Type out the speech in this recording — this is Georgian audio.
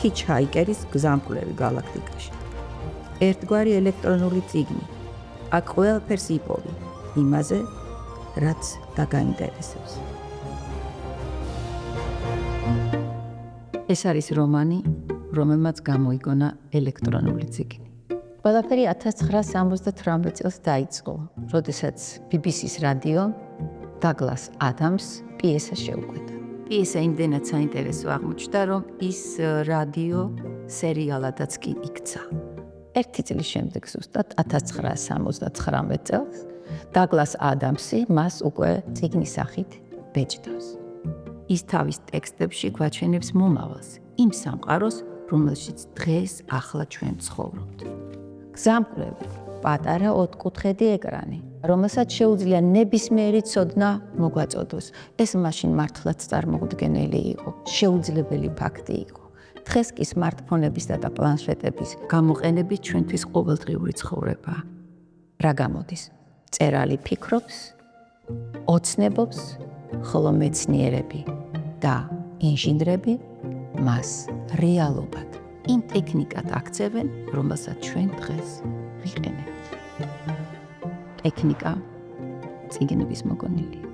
ჰიჩჰაიკერის გზამკვლევი galaktikაში. ერთგვარი ელექტრონული წიგნი. აქ ყველაფერს იპოვი იმაზე, რაც დაგაინტერესებს. ეს არის რომანი, რომელმაც გამოიგონა ელექტრონული წიგნი. ყველაფერი 1978 წელს დაიწყო, როდესაც BBC-ს რადიო დაგლას ადამს პიესა შეუკვეთა. პიესა იმდენად საინტერესო აღმოჩნდა, რომ ის რადიო სერიალადაც კი იქცა. ერთი წლის შემდეგ ზუსტად 1979 წელს დაგლას ადამსი მას უკვე წიგნის სახით ბეჭდავს. ის თავის ტექსტებში გვაჩვენებს მომავალს, იმ სამყაროს, რომელშიც დღეს ახლა ჩვენ ცხოვრობთ. გზამკვლევი პატარა ოთხკუთხედი ეკრანი, რომელსაც შეუძლია ნებისმიერი ცოდნა მოგვაწოდოს. ეს მაშინ მართლაც წარმოუდგენელი იყო, შეუძლებელი ფაქტი იყო. დღეს კი smartphone-ებისა და პლანშეტების გამოყენებით ჩვენთვის ყოველდღიური ცხოვრება. რა გამოდის? წერალი ფიქრობს, ოცნებობს, ხოლო მეცნიერები და ინჟინრები მას რეალობად იმ ტექნიკად აქცევენ, რომელსაც ჩვენ დღეს ვიყენებთ. ტექნიკა წიგნების მოგონილია.